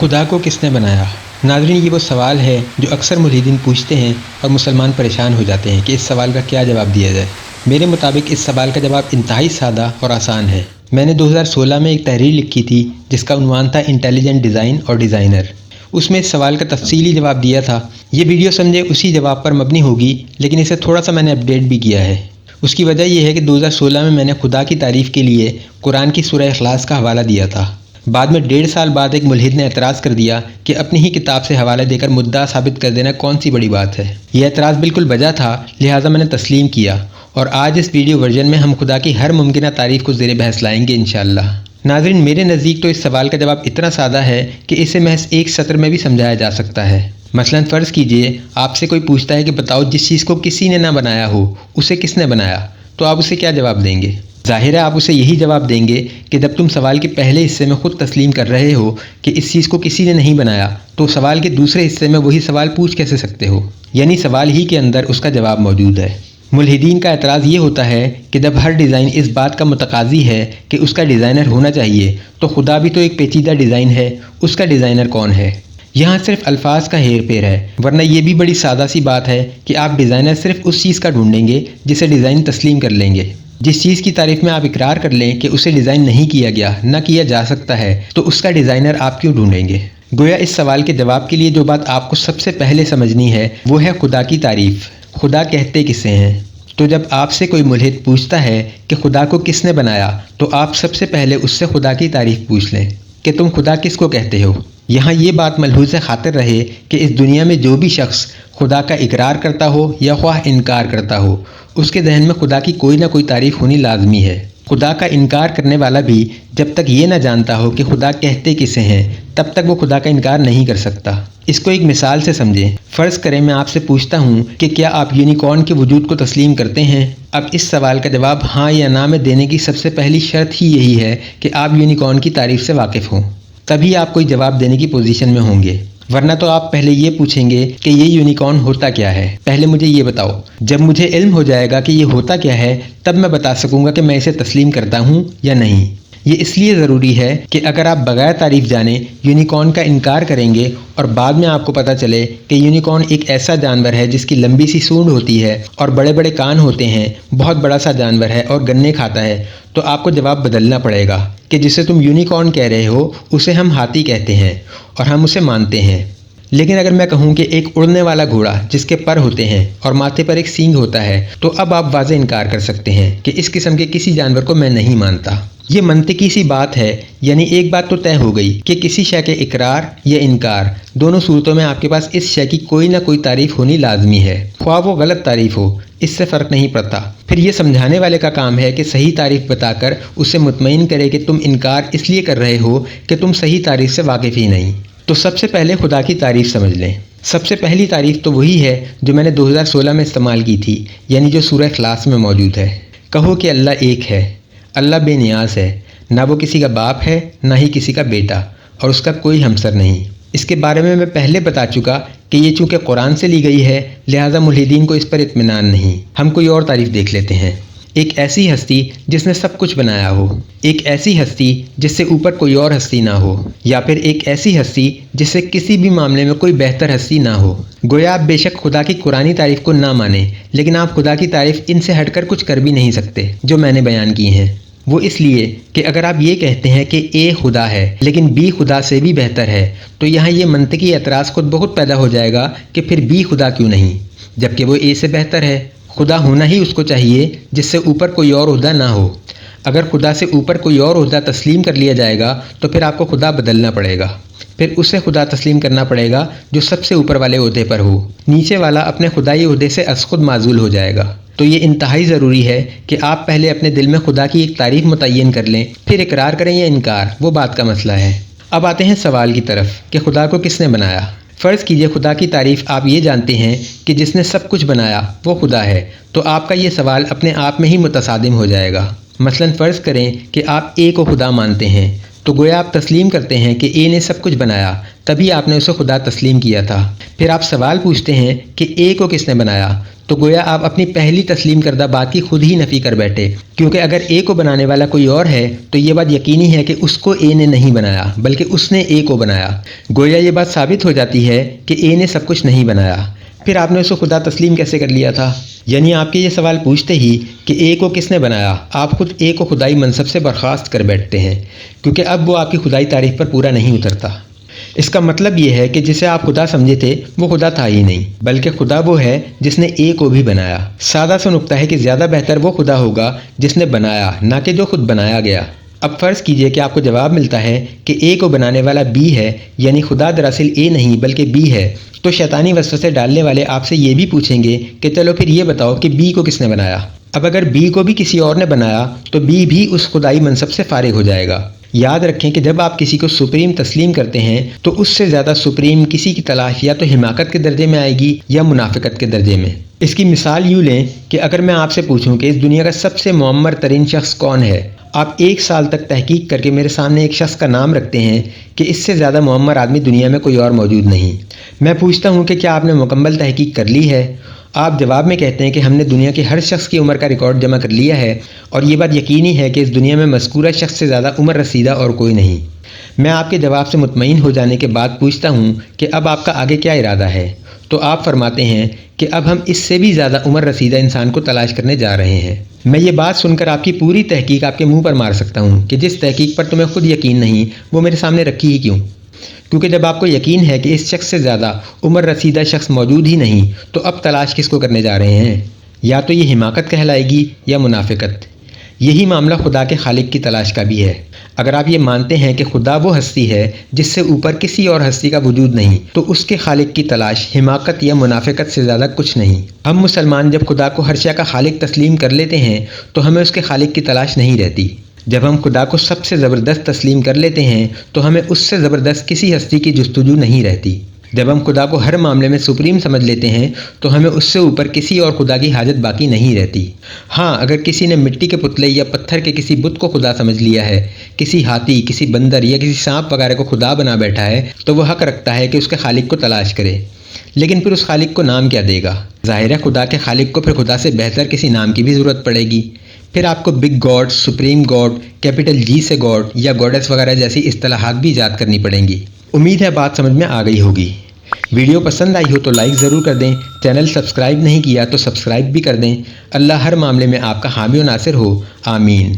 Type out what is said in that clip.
خدا کو کس نے بنایا؟ ناظرین، یہ وہ سوال ہے جو اکثر ملحدین پوچھتے ہیں اور مسلمان پریشان ہو جاتے ہیں کہ اس سوال کا کیا جواب دیا جائے۔ میرے مطابق اس سوال کا جواب انتہائی سادہ اور آسان ہے۔ میں نے 2016 میں ایک تحریر لکھی تھی جس کا عنوان تھا انٹیلیجنٹ ڈیزائن اور ڈیزائنر۔ اس میں اس سوال کا تفصیلی جواب دیا تھا۔ یہ ویڈیو سمجھے اسی جواب پر مبنی ہوگی، لیکن اسے تھوڑا سا میں نے اپڈیٹ بھی کیا ہے۔ اس کی وجہ یہ ہے کہ 2016 میں نے خدا کی تعریف کے لیے قرآن کی سورہ اخلاص کا حوالہ دیا تھا۔ بعد میں 1.5 سال بعد ایک ملحد نے اعتراض کر دیا کہ اپنی ہی کتاب سے حوالہ دے کر مدعا ثابت کر دینا کون سی بڑی بات ہے۔ یہ اعتراض بالکل بجا تھا، لہٰذا میں نے تسلیم کیا، اور آج اس ویڈیو ورژن میں ہم خدا کی ہر ممکنہ تعریف کو زیر بحث لائیں گے انشاءاللہ۔ ناظرین، میرے نزدیک تو اس سوال کا جواب اتنا سادہ ہے کہ اسے محض ایک سطر میں بھی سمجھایا جا سکتا ہے۔ مثلاً فرض کیجئے آپ سے کوئی پوچھتا ہے کہ بتاؤ جس چیز کو کسی نے نہ بنایا ہو اسے کس نے بنایا، تو آپ اسے کیا جواب دیں گے؟ ظاہر ہے آپ اسے یہی جواب دیں گے کہ جب تم سوال کے پہلے حصے میں خود تسلیم کر رہے ہو کہ اس چیز کو کسی نے نہیں بنایا، تو سوال کے دوسرے حصے میں وہی سوال پوچھ کیسے سکتے ہو؟ یعنی سوال ہی کے اندر اس کا جواب موجود ہے۔ ملحدین کا اعتراض یہ ہوتا ہے کہ جب ہر ڈیزائن اس بات کا متقاضی ہے کہ اس کا ڈیزائنر ہونا چاہیے، تو خدا بھی تو ایک پیچیدہ ڈیزائن ہے، اس کا ڈیزائنر کون ہے؟ یہاں صرف الفاظ کا ہیر پھیر ہے، ورنہ یہ بھی بڑی سادہ سی بات ہے کہ آپ ڈیزائنر صرف اس چیز کا ڈھونڈیں گے جسے ڈیزائن تسلیم کر لیں گے۔ جس چیز کی تعریف میں آپ اقرار کر لیں کہ اسے ڈیزائن نہیں کیا گیا، نہ کیا جا سکتا ہے، تو اس کا ڈیزائنر آپ کیوں ڈھونڈیں گے؟ گویا اس سوال کے جواب کے لیے جو بات آپ کو سب سے پہلے سمجھنی ہے وہ ہے خدا کی تعریف۔ خدا کہتے کسے ہیں؟ تو جب آپ سے کوئی ملحد پوچھتا ہے کہ خدا کو کس نے بنایا، تو آپ سب سے پہلے اس سے خدا کی تعریف پوچھ لیں کہ تم خدا کس کو کہتے ہو۔ یہاں یہ بات ملحوظ خاطر رہے کہ اس دنیا میں جو بھی شخص خدا کا اقرار کرتا ہو یا خواہ انکار کرتا ہو، اس کے ذہن میں خدا کی کوئی نہ کوئی تعریف ہونی لازمی ہے۔ خدا کا انکار کرنے والا بھی جب تک یہ نہ جانتا ہو کہ خدا کہتے کسے ہیں، تب تک وہ خدا کا انکار نہیں کر سکتا۔ اس کو ایک مثال سے سمجھیں۔ فرض کریں میں آپ سے پوچھتا ہوں کہ کیا آپ یونیکارن کے وجود کو تسلیم کرتے ہیں؟ اب اس سوال کا جواب ہاں یا نہ میں دینے کی سب سے پہلی شرط ہی یہی ہے کہ آپ یونیکارن کی تعریف سے واقف ہوں، تبھی آپ کوئی جواب دینے کی پوزیشن میں ہوں گے، ورنہ تو آپ پہلے یہ پوچھیں گے کہ یہ یونیکارن ہوتا کیا ہے، پہلے مجھے یہ بتاؤ۔ جب مجھے علم ہو جائے گا کہ یہ ہوتا کیا ہے، تب میں بتا سکوں گا کہ میں اسے تسلیم کرتا ہوں یا نہیں۔ یہ اس لیے ضروری ہے کہ اگر آپ بغیر تعریف جانے یونیکارن کا انکار کریں گے اور بعد میں آپ کو پتہ چلے کہ یونیکارن ایک ایسا جانور ہے جس کی لمبی سی سونڈ ہوتی ہے اور بڑے بڑے کان ہوتے ہیں، بہت بڑا سا جانور ہے اور گنے کھاتا ہے، تو آپ کو جواب بدلنا پڑے گا کہ جسے تم یونیکارن کہہ رہے ہو اسے ہم ہاتھی کہتے ہیں اور ہم اسے مانتے ہیں۔ لیکن اگر میں کہوں کہ ایک اڑنے والا گھوڑا جس کے پر ہوتے ہیں اور ماتھے پر ایک سینگ ہوتا ہے، تو اب آپ واضح انکار کر سکتے ہیں کہ اس قسم کے کسی جانور کو میں نہیں مانتا۔ یہ منطقی سی بات ہے، یعنی ایک بات تو طے ہو گئی کہ کسی شے کے اقرار یا انکار، دونوں صورتوں میں آپ کے پاس اس شے کی کوئی نہ کوئی تعریف ہونی لازمی ہے، خواہ وہ غلط تعریف ہو، اس سے فرق نہیں پڑتا۔ پھر یہ سمجھانے والے کا کام ہے کہ صحیح تعریف بتا کر اسے مطمئن کرے کہ تم انکار اس لیے کر رہے ہو کہ تم صحیح تعریف سے واقف ہی نہیں۔ تو سب سے پہلے خدا کی تعریف سمجھ لیں۔ سب سے پہلی تعریف تو وہی ہے جو میں نے 2016 میں استعمال کی تھی، یعنی جو سورہ اخلاص میں موجود ہے۔ کہو کہ اللہ ایک ہے، اللہ بے نیاز ہے، نہ وہ کسی کا باپ ہے نہ ہی کسی کا بیٹا، اور اس کا کوئی ہمسر نہیں۔ اس کے بارے میں پہلے بتا چکا کہ یہ چونکہ قرآن سے لی گئی ہے، لہٰذا ملحدین کو اس پر اطمینان نہیں۔ ہم کوئی اور تعریف دیکھ لیتے ہیں۔ ایک ایسی ہستی جس نے سب کچھ بنایا ہو، ایک ایسی ہستی جس سے اوپر کوئی اور ہستی نہ ہو، یا پھر ایک ایسی ہستی جس سے کسی بھی معاملے میں کوئی بہتر ہستی نہ ہو۔ گویا آپ بے شک خدا کی قرآنی تعریف کو نہ مانیں، لیکن آپ خدا کی تعریف ان سے ہٹ کر کچھ کر بھی نہیں سکتے جو میں نے بیان کی ہیں۔ وہ اس لیے کہ اگر آپ یہ کہتے ہیں کہ اے خدا ہے لیکن بی خدا سے بھی بہتر ہے، تو یہاں یہ منطقی اعتراض خود بخود پیدا ہو جائے گا کہ پھر بی خدا کیوں نہیں، جبکہ وہ اے سے بہتر ہے۔ خدا ہونا ہی اس کو چاہیے جس سے اوپر کوئی اور عہدہ نہ ہو۔ اگر خدا سے اوپر کوئی اور عہدہ تسلیم کر لیا جائے گا تو پھر آپ کو خدا بدلنا پڑے گا، پھر اسے خدا تسلیم کرنا پڑے گا جو سب سے اوپر والے عہدے پر ہو۔ نیچے والا اپنے خدائی عہدے سے از خود معزول ہو جائے گا۔ تو یہ انتہائی ضروری ہے کہ آپ پہلے اپنے دل میں خدا کی ایک تعریف متعین کر لیں، پھر اقرار کریں یا انکار، وہ بات کا مسئلہ ہے۔ اب آتے ہیں سوال کی طرف کہ خدا کو کس نے بنایا۔ فرض کیجئے خدا کی تعریف آپ یہ جانتے ہیں کہ جس نے سب کچھ بنایا وہ خدا ہے، تو آپ کا یہ سوال اپنے آپ میں ہی متصادم ہو جائے گا۔ مثلاً فرض کریں کہ آپ اے کو خدا مانتے ہیں، تو گویا آپ تسلیم کرتے ہیں کہ اے نے سب کچھ بنایا، تبھی آپ نے اسے خدا تسلیم کیا تھا۔ پھر آپ سوال پوچھتے ہیں کہ اے کو کس نے بنایا، تو گویا آپ اپنی پہلی تسلیم کردہ بات کی خود ہی نفی کر بیٹھے، کیونکہ اگر اے کو بنانے والا کوئی اور ہے تو یہ بات یقینی ہے کہ اس کو اے نے نہیں بنایا بلکہ اس نے اے کو بنایا۔ گویا یہ بات ثابت ہو جاتی ہے کہ اے نے سب کچھ نہیں بنایا۔ پھر آپ نے اسے خدا تسلیم کیسے کر لیا تھا؟ یعنی آپ کے یہ سوال پوچھتے ہی کہ اے کو کس نے بنایا، آپ خود اے کو خدائی منصب سے برخاست کر بیٹھتے ہیں، کیونکہ اب وہ آپ کی خدائی تعریف پر پورا نہیں اترتا۔ اس کا مطلب یہ ہے کہ جسے آپ خدا سمجھے تھے وہ خدا تھا ہی نہیں، بلکہ خدا وہ ہے جس نے اے کو بھی بنایا۔ سادہ سا نکتہ ہے کہ زیادہ بہتر وہ خدا ہوگا جس نے بنایا، نہ کہ جو خود بنایا گیا۔ اب فرض کیجئے کہ آپ کو جواب ملتا ہے کہ اے کو بنانے والا بی ہے، یعنی خدا دراصل اے نہیں بلکہ بی ہے، تو شیطانی وسوسے ڈالنے والے آپ سے یہ بھی پوچھیں گے کہ چلو پھر یہ بتاؤ کہ بی کو کس نے بنایا۔ اب اگر بی کو بھی کسی اور نے بنایا تو بی بھی اس خدائی منصب سے فارغ ہو جائے گا۔ یاد رکھیں کہ جب آپ کسی کو سپریم تسلیم کرتے ہیں تو اس سے زیادہ سپریم کسی کی تلاش یا تو حماقت کے درجے میں آئے گی یا منافقت کے درجے میں۔ اس کی مثال یوں لیں کہ اگر میں آپ سے پوچھوں کہ اس دنیا کا سب سے معمر ترین شخص کون ہے، آپ 1 سال تک تحقیق کر کے میرے سامنے ایک شخص کا نام رکھتے ہیں کہ اس سے زیادہ معمر آدمی دنیا میں کوئی اور موجود نہیں۔ میں پوچھتا ہوں کہ کیا آپ نے مکمل تحقیق کر لی ہے؟ آپ جواب میں کہتے ہیں کہ ہم نے دنیا کے ہر شخص کی عمر کا ریکارڈ جمع کر لیا ہے اور یہ بات یقینی ہے کہ اس دنیا میں مذکورہ شخص سے زیادہ عمر رسیدہ اور کوئی نہیں۔ میں آپ کے جواب سے مطمئن ہو جانے کے بعد پوچھتا ہوں کہ اب آپ کا آگے کیا ارادہ ہے؟ تو آپ فرماتے ہیں کہ اب ہم اس سے بھی زیادہ عمر رسیدہ انسان کو تلاش کرنے جا رہے ہیں۔ میں یہ بات سن کر آپ کی پوری تحقیق آپ کے منہ پر مار سکتا ہوں کہ جس تحقیق پر تمہیں خود یقین نہیں وہ میرے سامنے رکھی ہی کیوں؟ کیونکہ جب آپ کو یقین ہے کہ اس شخص سے زیادہ عمر رسیدہ شخص موجود ہی نہیں تو اب تلاش کس کو کرنے جا رہے ہیں؟ یا تو یہ حماقت کہلائے گی یا منافقت۔ یہی معاملہ خدا کے خالق کی تلاش کا بھی ہے۔ اگر آپ یہ مانتے ہیں کہ خدا وہ ہستی ہے جس سے اوپر کسی اور ہستی کا وجود نہیں تو اس کے خالق کی تلاش حماقت یا منافقت سے زیادہ کچھ نہیں۔ ہم مسلمان جب خدا کو ہر شے کا خالق تسلیم کر لیتے ہیں تو ہمیں اس کے خالق کی تلاش نہیں رہتی۔ جب ہم خدا کو سب سے زبردست تسلیم کر لیتے ہیں تو ہمیں اس سے زبردست کسی ہستی کی جستجو نہیں رہتی۔ جب ہم خدا کو ہر معاملے میں سپریم سمجھ لیتے ہیں تو ہمیں اس سے اوپر کسی اور خدا کی حاجت باقی نہیں رہتی۔ ہاں، اگر کسی نے مٹی کے پتلے یا پتھر کے کسی بت کو خدا سمجھ لیا ہے، کسی ہاتھی، کسی بندر یا کسی سانپ وغیرہ کو خدا بنا بیٹھا ہے تو وہ حق رکھتا ہے کہ اس کے خالق کو تلاش کرے، لیکن پھر اس خالق کو نام کیا دے گا؟ ظاہر ہے خدا کے خالق کو پھر خدا سے بہتر کسی نام کی بھی ضرورت پڑے گی۔ پھر آپ کو big God, supreme God, capital G سے گاڈ یا گاڈس وغیرہ جیسی اصطلاحات بھی ایجاد کرنی پڑیں گی۔ امید ہے بات سمجھ میں آ گئی ہوگی۔ ویڈیو پسند آئی ہو تو لائک ضرور کر دیں، چینل سبسکرائب نہیں کیا تو سبسکرائب بھی کر دیں۔ اللہ ہر معاملے میں آپ کا حامی و ناصر ہو، آمین۔